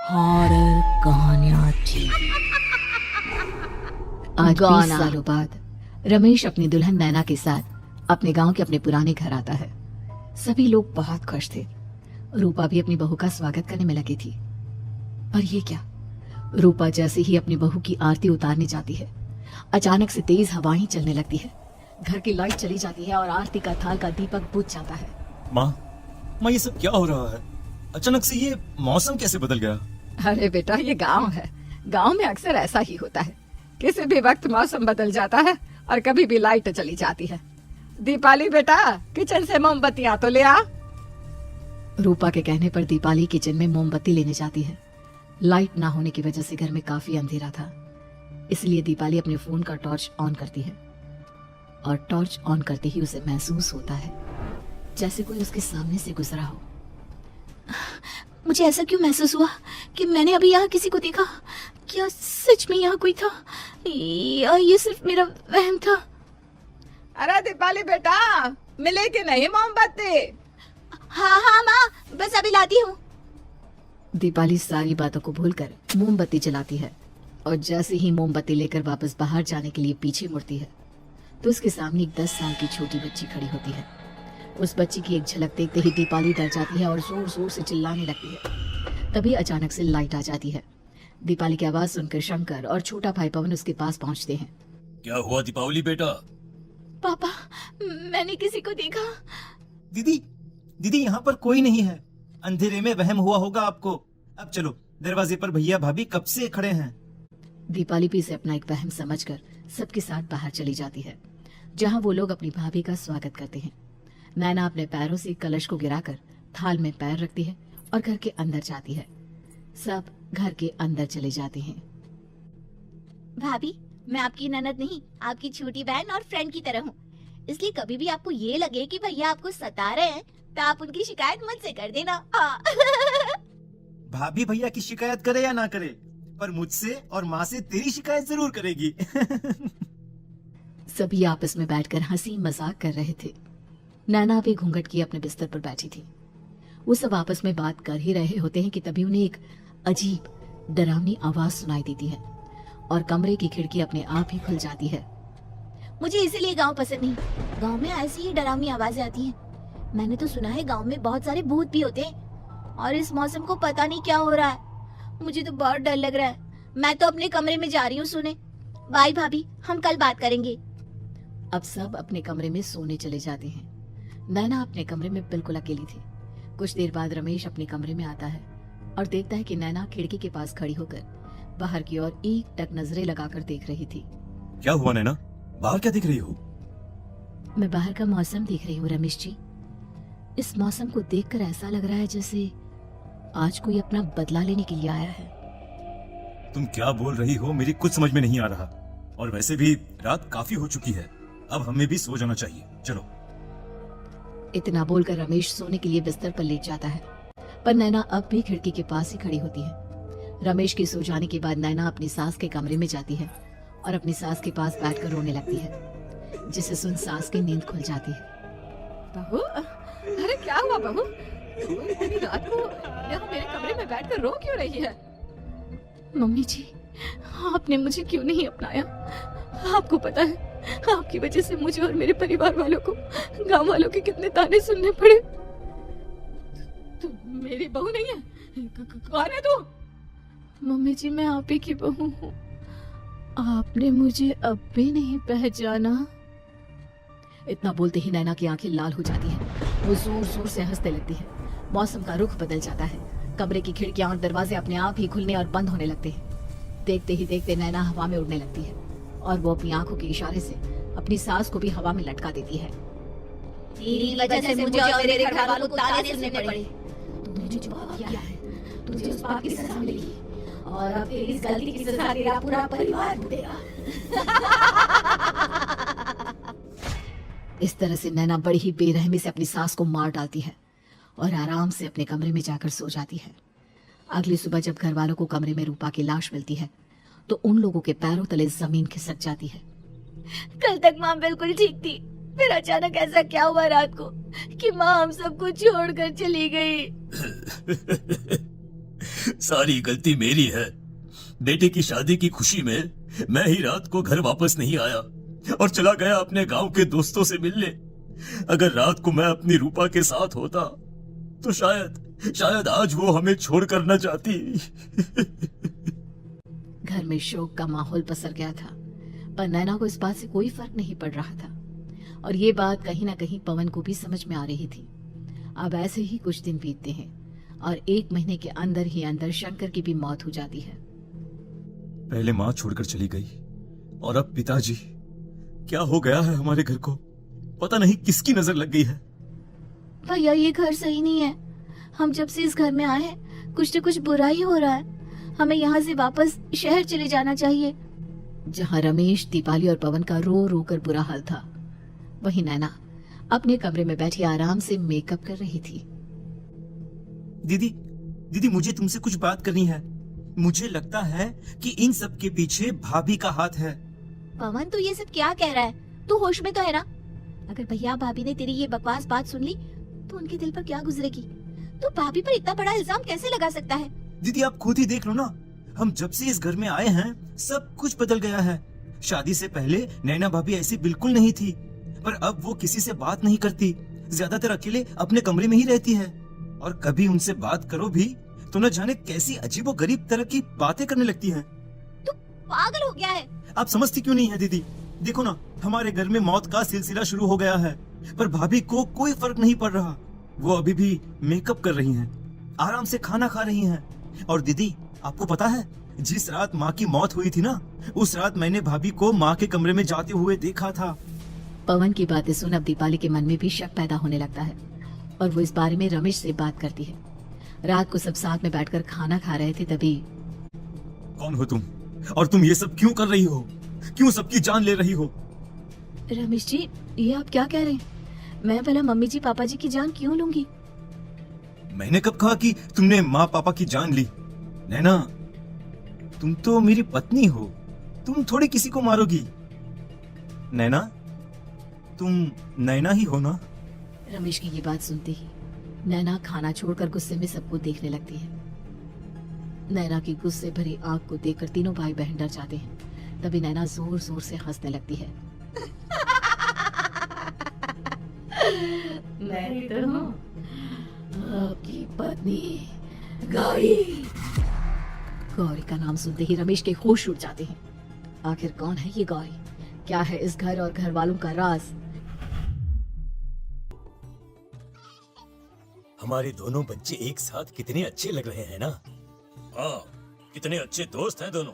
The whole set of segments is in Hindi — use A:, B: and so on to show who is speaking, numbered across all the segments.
A: हॉरर कहानियां थी।
B: आज 20 सालों बाद रमेश अपनी दुल्हन नैना के साथ अपने गांव के अपने पुराने घर आता है। सभी लोग बहुत खुश थे। रूपा भी अपनी बहू का स्वागत करने में लगी थी। पर ये क्या, रूपा जैसे ही अपनी बहू की आरती उतारने जाती है, अचानक से तेज हवाएं चलने लगती है। घर की लाइट चली जाती है और आरती का थाल का दीपक बुझ जाता है।
C: माँ ये सब क्या हो रहा है? अचानक से ये मौसम कैसे बदल गया?
A: अरे बेटा, ये गांव है। गांव में अक्सर ऐसा ही होता है। किसी भी वक्त मौसम बदल जाता है और कभी भी लाइट चली जाती है। दीपाली बेटा, किचन से मोमबत्तियां तो ले आ।
B: रूपा के कहने पर दीपाली किचन में मोमबत्ती लेने जाती है। लाइट ना होने की वजह से घर में काफी अंधेरा था, इसलिए दीपाली अपने फोन का टॉर्च ऑन करती है और टॉर्च ऑन करते ही उसे महसूस होता है जैसे कोई उसके सामने से गुजरा हो। मुझे ऐसा क्यों महसूस हुआ कि मैंने अभी यहाँ किसी को देखा? क्या सच में यहाँ कोई था या ये सिर्फ मेरा वहम था?
A: अरे दीपाली बेटा, मिले कि नहीं मोमबत्ती?
B: हाँ हाँ माँ, बस अभी लाती हूँ। दीपाली सारी बातों को भूलकर मोमबत्ती जलाती है और जैसे ही मोमबत्ती लेकर वापस बाहर जाने के लिए पीछे मुड़ती है तो उसके सामने एक 10 साल की छोटी बच्ची खड़ी होती है। उस बच्ची की एक झलक देखते ही दीपाली डर जाती है और जोर जोर से चिल्लाने लगती है। तभी अचानक से लाइट आ जाती है। दीपाली की आवाज सुनकर शंकर और छोटा भाई पवन उसके पास पहुंचते हैं।
C: क्या हुआ दीपावली बेटा?
B: पापा, मैंने किसी को देखा।
C: दीदी यहाँ पर कोई नहीं है। अंधेरे में वहम हुआ होगा आपको। अब चलो, दरवाजे पर भैया भाभी कब से खड़े हैं।
B: दीपाली भी इसे अपना एक वहम समझकर सबके साथ बाहर चली जाती है, जहाँ वो लोग अपनी भाभी का स्वागत करते हैं। नैना अपने पैरों से कलश को गिराकर थाल में पैर रखती है और घर के अंदर जाती है। सब घर के अंदर चले जाते हैं।
D: भाभी, मैं आपकी ननद नहीं, आपकी छोटी बहन और फ्रेंड की तरह हूँ। इसलिए कभी भी आपको ये लगे कि भैया आपको सता रहे हैं तो आप उनकी शिकायत मुझसे कर देना।
C: भाभी भैया की शिकायत करे या ना करे, पर मुझसे और माँ से तेरी शिकायत जरूर करेगी।
B: सभी आपस में बैठकर हंसी मजाक कर रहे थे। नैना भी घूंघट किए अपने बिस्तर पर बैठी थी। वो सब आपस में बात कर ही रहे होते हैं कि तभी उन्हें एक अजीब डरावनी आवाज सुनाई देती है और कमरे की खिड़की अपने आप ही खुल जाती है।
D: मुझे इसीलिए गांव पसंद नहीं। गांव में ऐसी ही डरावनी आवाजें आती हैं। मैंने तो सुना है गांव में बहुत सारे भूत भी होते हैं और इस मौसम को पता नहीं क्या हो रहा है। मुझे तो बहुत डर लग रहा है। मैं तो अपने कमरे में जा रही हूँ सोने। बाय भाभी, हम कल बात करेंगे।
B: अब सब अपने कमरे में सोने चले जाते हैं। नैना अपने कमरे में बिल्कुल अकेली थी। कुछ देर बाद रमेश अपने कमरे में आता है और देखता है कि नैना खिड़की के पास खड़ी होकर बाहर की ओर एक टक नजरें लगाकर देख रही थी।
C: क्या हुआ नैना, बाहर क्या देख रही हो?
B: मैं बाहर का मौसम देख रही हूँ रमेश जी। इस मौसम को देखकर ऐसा लग रहा है जैसे आज कोई अपना बदला लेने के लिए आया है।
C: तुम क्या बोल रही हो, मेरी कुछ समझ में नहीं आ रहा। और वैसे भी रात काफी हो चुकी है, अब हमें भी सो जाना चाहिए। चलो।
B: इतना बोलकर रमेश सोने के लिए बिस्तर पर लेट जाता है, पर नैना अब भी खिड़की के पास ही खड़ी होती है। रमेश के सो जाने के बाद नैना अपनी सास के कमरे में जाती है और अपनी सास के पास बैठकर रोने लगती है, जिसे सुन सास की नींद खुल जाती है।
A: बहू, अरे क्या हुआ बहू? इतनी रात को यहाँ मेरे कमरे में बैठकर रो क्यों रही है?
B: मम्मी जी, आपने मुझे क्यों नहीं अपनाया? आपको पता है, आपकी वजह से मुझे और मेरे परिवार वालों को गांव वालों के कितने ताने सुनने पड़े।
A: तू मेरी बहू नहीं है? कौन है तू?
B: मम्मी जी, मैं आप ही की बहू हूँ। आपने मुझे अब भी नहीं पहचाना? इतना बोलते ही नैना की आंखें लाल हो जाती हैं। वो जोर जोर से हंसने लगती है। मौसम का रुख बदल जाता है। कमरे की खिड़कियां और दरवाजे अपने आप ही खुलने और बंद होने लगते हैं। देखते ही देखते नैना हवा में उड़ने लगती है और वो अपनी आंखों के इशारे से अपनी सास को भी हवा में लटका देती है।
D: तेरी वजह से मुझे और मेरे घर वालों को ताने सुनने पड़े।
B: तुमने जो पाप किया है, तुझे उस पाप की सजा मिलेगी और अब तेरी इस गलती की सजा तेरा पूरा परिवार भुगतेगा। इस तरह से नैना बड़ी ही बेरहमी से अपनी सास को मार डालती है और आराम से अपने कमरे में जाकर सो जाती है। अगली सुबह जब घर वालों को कमरे में रूपा की लाश मिलती है तो उन लोगों के पैरों तले जमीन खिसक जाती है।
D: कल तक माँ बिल्कुल ठीक थी, फिर अचानक ऐसा क्या हुआ रात को कि माँ हम सबको छोड़कर चली गई।
E: सारी गलती मेरी है। बेटे की शादी की खुशी में मैं ही रात को घर वापस नहीं आया और चला गया अपने गांव के दोस्तों से मिलने। अगर रात को मैं अपनी रूपा के साथ होता तो शायद आज वो हमें छोड़कर न जाती।
B: घर में शोक का माहौल पसर गया था, पर नैना को इस बात से कोई फर्क नहीं पड़ रहा था और ये बात कहीं ना कहीं पवन को भी समझ में आ रही थी। अब ऐसे ही कुछ दिन बीतते हैं और 1 महीने के अंदर ही अंदर शंकर की भी मौत हो जाती है।
E: पहले माँ छोड़कर चली गई और अब पिताजी। क्या हो गया है हमारे घर को? पता नहीं किसकी नजर लग गई है।
D: भैया ये घर सही नहीं है। हम जब से इस घर में आए हैं कुछ न कुछ बुरा ही हो रहा है। हमें यहाँ से वापस शहर चले जाना चाहिए।
B: जहाँ रमेश, दीपाली और पवन का रो रो कर बुरा हाल था, वहीं नैना अपने कमरे में बैठी आराम से मेकअप कर रही थी।
C: दीदी मुझे तुमसे कुछ बात करनी है। मुझे लगता है कि इन सब के पीछे भाभी का हाथ है।
D: पवन तू ये सब क्या कह रहा है? तू होश में तो है ना? अगर भैया भाभी ने तेरी ये बकवास बात सुन ली तो उनके दिल पर क्या गुजरेगी? तू भाभी पर इतना बड़ा इल्जाम कैसे लगा सकता है?
C: दीदी आप खुद ही देख लो ना, हम जब से इस घर में आए हैं सब कुछ बदल गया है। शादी से पहले नैना भाभी ऐसी बिल्कुल नहीं थी, पर अब वो किसी से बात नहीं करती, ज्यादातर अकेले अपने कमरे में ही रहती है और कभी उनसे बात करो भी तो न जाने कैसी अजीबो गरीब तरह की बातें करने लगती है।
D: तू पागल हो गया है?
C: आप समझती क्यों नहीं है दीदी? देखो ना, हमारे घर में मौत का सिलसिला शुरू हो गया है, पर भाभी को कोई फर्क नहीं पड़ रहा। वो अभी भी मेकअप कर रही हैं, आराम से खाना खा रही हैं। और दीदी आपको पता है, जिस रात माँ की मौत हुई थी ना, उस रात मैंने भाभी को माँ के कमरे में जाते हुए देखा था।
B: पवन की बातें सुन अब दीपाली के मन में भी शक पैदा होने लगता है और वो इस बारे में रमेश से बात करती है। रात को सब साथ में बैठकर खाना खा रहे थे, तभी
E: कौन हो तुम और तुम ये सब क्यों कर रही हो? क्यों सबकी जान ले रही हो?
D: रमेश जी ये आप क्या कह रहे हैं? मैं भला मम्मी जी पापा जी की जान क्यों लूंगी?
C: मैंने कब कहा कि तुमने माँ पापा की जान ली? नैना, तुम तो मेरी पत्नी हो, तुम थोड़ी किसी को मारोगी। नैना, तुम नैना ही हो ना?
B: रमेश की ये बात सुनते ही नैना खाना छोड़कर गुस्से में सबको देखने लगती है। नैना की गुस्से भरी आंख को देखकर तीनों भाई बहन डर जाते हैं। तभी नैना जोर जोर से हंसने लगती है। मैं तो हूँ आपकी पत्नी गौरी। गौरी का नाम सुनते ही रमेश के होश उड़ जाते हैं। आखिर कौन है ये गौरी? क्या है इस घर और घर वालों का राज?
E: हमारे दोनों बच्चे एक साथ कितने अच्छे लग रहे हैं ना? हाँ, कितने अच्छे दोस्त हैं दोनों।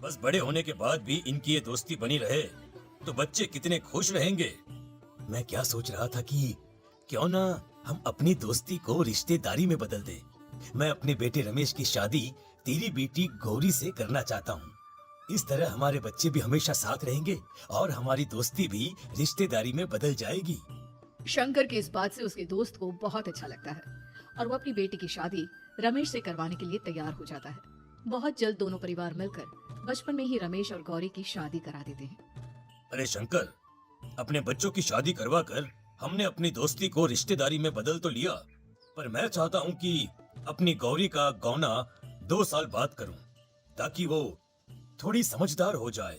E: बस बड़े होने के बाद भी इनकी ये दोस्ती बनी रहे तो बच्चे कितने खुश रहेंगे। मैं क्या सोच रहा था कि क्यों ना हम अपनी दोस्ती को रिश्तेदारी में बदल दें। मैं अपने बेटे रमेश की शादी तेरी बेटी गौरी से करना चाहता हूँ। इस तरह हमारे बच्चे भी हमेशा साथ रहेंगे और हमारी दोस्ती भी रिश्तेदारी में बदल जाएगी।
B: शंकर की इस बात से उसके दोस्त को बहुत अच्छा लगता है और वो अपनी बेटी की शादी रमेश से करवाने के लिए तैयार हो जाता है। बहुत जल्द दोनों परिवार मिलकर बचपन में ही रमेश और गौरी की शादी करा देते हैं।
E: अरे शंकर, अपने बच्चों की शादी करवा कर हमने अपनी दोस्ती को रिश्तेदारी में बदल तो लिया, पर मैं चाहता हूँ कि अपनी गौरी का गौना 2 साल बाद करूँ ताकि वो थोड़ी समझदार हो जाए।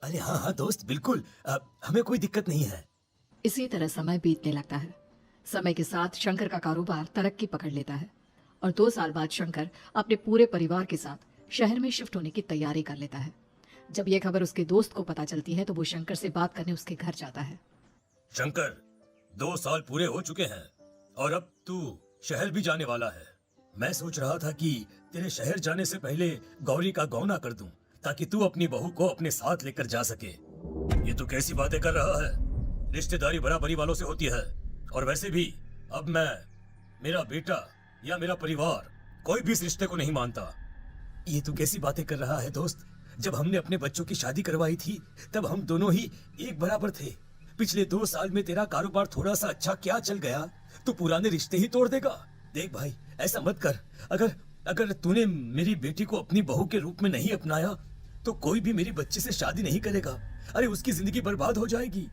E: अरे हाँ हाँ दोस्त, बिल्कुल, हमें कोई दिक्कत नहीं है।
B: इसी तरह समय बीतने लगता है। समय के साथ शंकर का कारोबार तरक्की पकड़ लेता है और 2 साल बाद शंकर अपने पूरे परिवार के साथ शहर में शिफ्ट होने की तैयारी कर लेता है। जब ये खबर उसके दोस्त को पता चलती है तो वो शंकर से बात करने उसके घर जाता है।
E: शंकर, 2 साल पूरे हो चुके हैं और अब तू शहर भी जाने वाला है। मैं सोच रहा था कि तेरे शहर जाने से पहले गौरी का गौना कर दूं ताकि तू अपनी बहू को अपने साथ लेकर जा सके। ये तू कैसी बातें कर रहा है? रिश्तेदारी बराबरी वालों से होती है और वैसे भी अब मैं, मेरा बेटा या मेरा परिवार कोई भी इस रिश्ते को नहीं मानता। ये तू कैसी बातें कर रहा है दोस्त? जब हमने अपने बच्चों की शादी करवाई थी तब हम दोनों ही एक बराबर थे। पिछले 2 साल में तेरा कारोबार थोड़ा सा अच्छा क्या चल गया तो पुराने रिश्ते ही तोड़ देगा। देख भाई, ऐसा मत कर। अगर तूने मेरी बेटी को अपनी बहू के रूप में नहीं अपनाया तो कोई भी मेरी बच्ची से शादी नहीं करेगा। अरे उसकी जिंदगी बर्बाद हो जाएगी।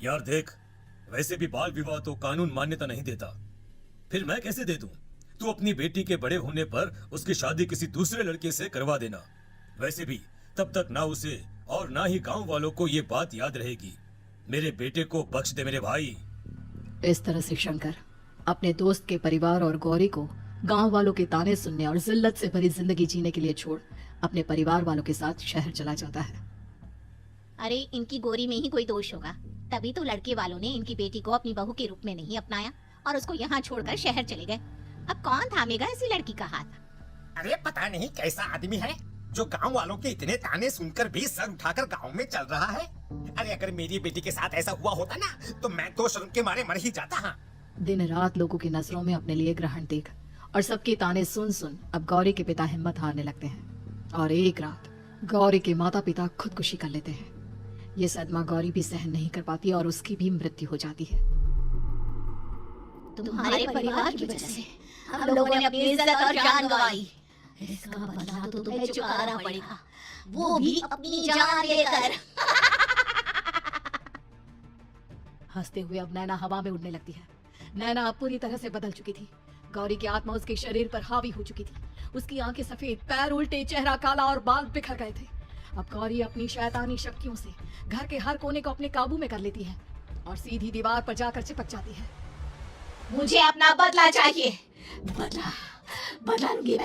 E: यार देख, वैसे भी बाल विवाह तो कानून मान्यता नहीं देता, फिर मैं कैसे दे दूं? तू अपनी बेटी के बड़े होने पर उसकी शादी किसी दूसरे लड़के से करवा देना। वैसे भी तब तक ना उसे और ना ही गांव वालों को ये बात याद रहेगी। मेरे बेटे को बख्श दे मेरे भाई।
B: इस तरह से शंकर अपने दोस्त के परिवार और गौरी को गांव वालों के ताने सुनने और जिल्लत से भरी जिंदगी जीने के लिए छोड़ अपने परिवार वालों के साथ शहर चला जाता है।
D: अरे इनकी गोरी में ही कोई दोष होगा, तभी तो लड़के वालों ने इनकी बेटी को अपनी बहू के रूप में नहीं अपनाया और उसको यहाँ छोड़कर शहर चले गए। अब कौन थामेगा इसी लड़की का हाथ?
F: अरे पता नहीं कैसा आदमी है जो गांव वालों के इतने ताने सुनकर भी सर उठाकर गांव में चल रहा है। अरे अगर मेरी बेटी के साथ ऐसा हुआ होता ना तो मैं तो शर्म के मारे मर ही जाता। हाँ,
B: दिन रात लोगों की नजरों में अपने लिए ग्रहण देख और सबके ताने सुन सुन अब गौरी के पिता हिम्मत हारने लगते हैं और एक रात गौरी के माता पिता खुदकुशी कर लेते हैं। ये सदमा गौरी भी सहन नहीं कर पाती और उसकी भी मृत्यु हो जाती है।
D: तुम्हारे परिवार की वजह से हम लोगों ने अपनी इज्जत और जान गंवाई। इसका बदला तो तुम्हें चुकाना पड़ेगा, वो भी अपनी जान लेकर।
B: हंसते हुए अब नैना हवा में उड़ने लगती है। नैना अब पूरी तरह से बदल चुकी थी। गौरी की आत्मा उसके शरीर पर हावी हो चुकी थी। उसकी आंखें सफेद, पैर उल्टे, चेहरा काला और बाल बिखर गए थे। अब गौरी अपनी शैतानी शक्तियों से घर के हर कोने को अपने काबू में कर लेती है और सीधी दीवार पर जाकर चिपक जाती है।
D: मुझे अपना बदला चाहिए। बदला लूंगी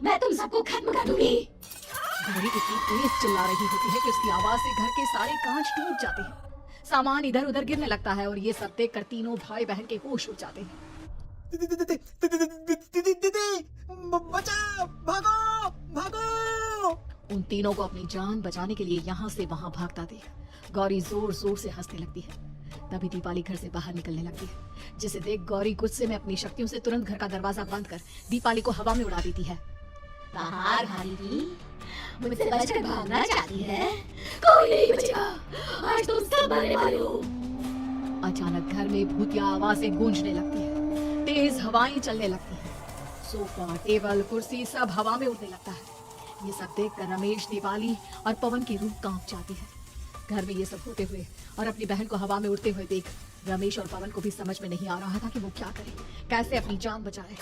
D: मैं तुम सबको खत्म कर दूंगी।
B: गौरी इतनी तेज चिल्ला रही होती है कि उसकी आवाज से घर के सारे कांच टूट जाते हैं। सामान इधर उधर गिरने लगता है और ये सब देखकर तीनों भाई बहन के होश उड़ जाते हैं।
F: बचाओ, भागो भागो।
B: उन तीनों को अपनी जान बचाने के लिए यहाँ से वहाँ भागता देख गौरी जोर जोर से हंसने लगती है। तभी दीपाली घर से बाहर निकलने लगती है, जिसे देख गौरी गुस्से में अपनी शक्तियों से तुरंत घर का दरवाजा बंद कर दीपाली को हवा में उड़ा देती है।
D: बाहर भागी, मुझसे बचकर भागना चाहती है? कोई नहीं बचेगा, आज तुम सब मरने वाले हो।
B: अचानक घर में भूतिया आवाजें गूंजने लगती है, तेज हवाएं चलने लगती हैं। सोफा, टेबल, कुर्सी सब हवा में उड़ने लगता है। ये सब देखकर रमेश, दीपाली और पवन की रूह कांप जाती है। घर में ये सब होते हुए और अपनी बहन को हवा में उड़ते हुए देख रमेश और पवन को भी समझ में नहीं आ रहा था कि वो क्या करे, कैसे अपनी जान बचाए।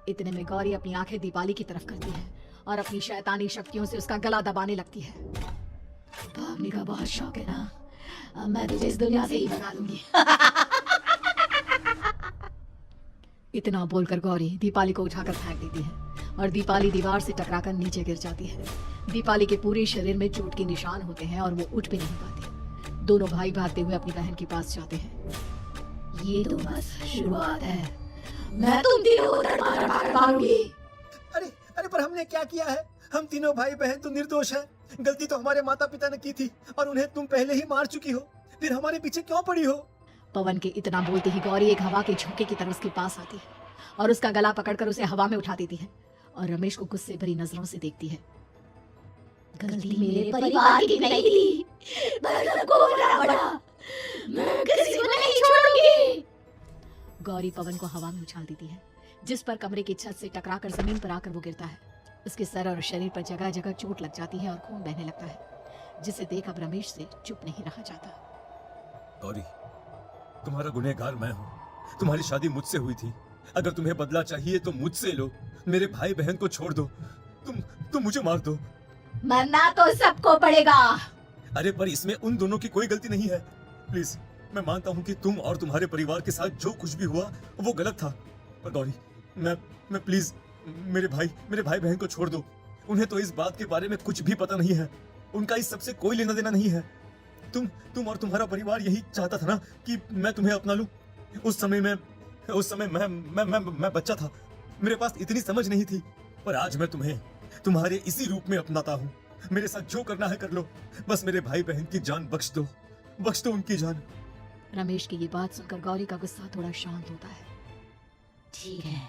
B: इतने में गौरी अपनी आंखें दीपाली की तरफ करती है और अपनी शैतानी शक्तियों से उसका गला दबाने लगती है। भागने का बहुत शौक है ना, अब मैं तुझे इस दुनिया से ही भगा दूंगी। इतना बोलकर गौरी दीपाली को उठाकर फेंक देती है और दीपाली दीवार से टकराकर नीचे गिर जाती है। दीपाली के पूरे शरीर में चोट के निशान होते हैं और वो उठ भी नहीं पाती। दोनों भाई भागते हुए अपनी बहन के पास जाते हैं। ये तो बस शुरुआत है, मैं तुम तीनों को दरबार मारूंगी।
C: अरे अरे पर हमने क्या किया है? हम तीनों भाई बहन तो निर्दोष हैं। गलती तो हमारे माता पिता ने की थी और उन्हें तुम पहले ही मार चुकी हो, फिर हमारे पीछे क्यों पड़ी हो?
B: पवन के इतना बोलते ही गौरी एक हवा के झोंके की तरह उसके पास आती है और उसका गला पकड़कर उसे हवा में उठा देती है और रमेश को गुस्से भरी नजरों से देखती है।
D: गलती मेरे परिवार की नहीं थी, बदला को बड़ा बड़ा, मैं किसी को नहीं छोड़ूंगी।
B: गौरी पवन को हवा में उछाल देती है, जिस पर कमरे की छत से टकराकर जमीन पर आकर वो गिरता है। उसके सर और शरीर पर जगह जगह चोट लग जाती है और खून बहने लगता है, जिसे देख अब रमेश से चुप नहीं रहा जाता।
E: गौरी, तुम्हारा गुनहगार मैं हूँ। तुम्हारी शादी मुझसे हुई थी। अगर तुम्हें बदला चाहिए तो मुझसे लो। मेरे भाई बहन को छोड़ दो। तुम मुझे मार दो।
D: मरना तो सबको पड़ेगा।
E: अरे पर इसमें उन दोनों की कोई गलती नहीं है। प्लीज, मैं मानता हूँ कि तुम और तुम्हारे परिवार के साथ जो कुछ भी हुआ वो गलत था, पर गौरी, मैं प्लीज मेरे भाई बहन को छोड़ दो। उन्हें तो इस बात के बारे में कुछ भी पता नहीं है। उनका इस सबसे कोई लेना देना नहीं है। तुम और तुम्हारा परिवार यही चाहता था ना कि मैं तुम्हें अपना लूं। उस समय मैं बच्चा था, मेरे पास इतनी समझ नहीं थी, पर आज मैं तुम्हें तुम्हारे इसी रूप में अपनाता हूँ। मेरे साथ जो करना है कर लो, बस मेरे भाई बहन की जान बख्श दो उनकी जान।
B: रमेश की ये बात सुनकर गौरी का गुस्सा थोड़ा शांत होता है।
D: ठीक है,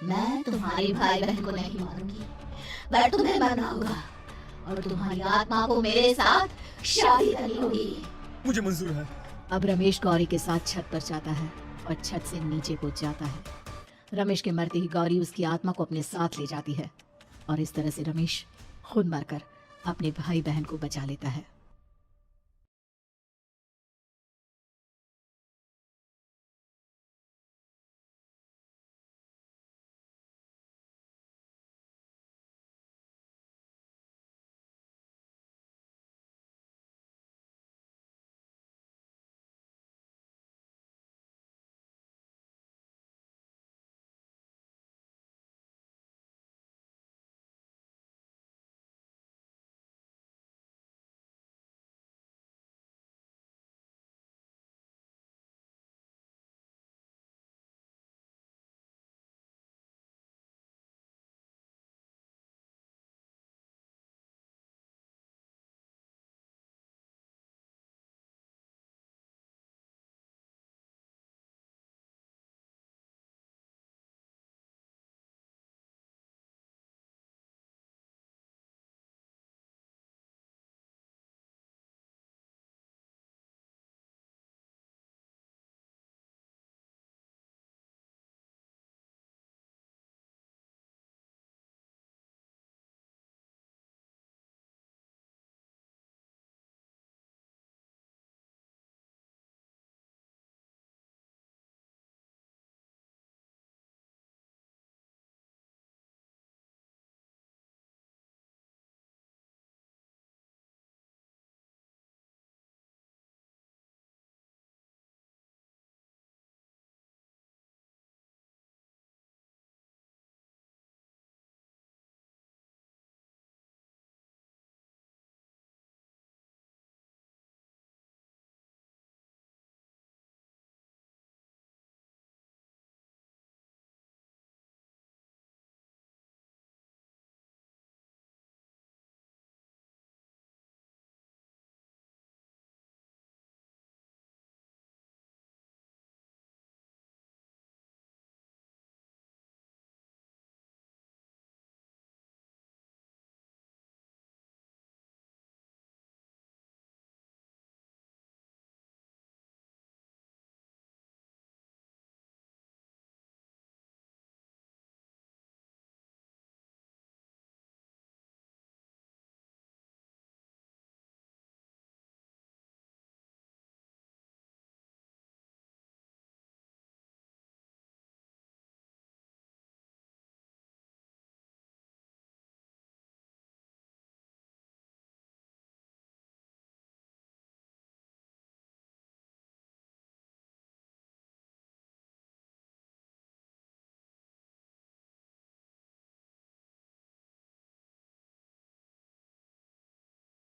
D: मैं तुम्हारे भाई बहन को नहीं मारूंगी, पर तुम्हें मरना होगा और तुम्हारी आत्मा को मेरे साथ शादी करनी होगी।
E: मुझे मंजूर है।
B: अब रमेश गौरी के साथ छत पर जाता है और छत से नीचे कूद जाता है। रमेश के मरते ही गौरी उसकी आत्मा को अपने साथ ले जाती है और इस तरह से रमेश खुद मरकर अपने भाई बहन को बचा लेता है।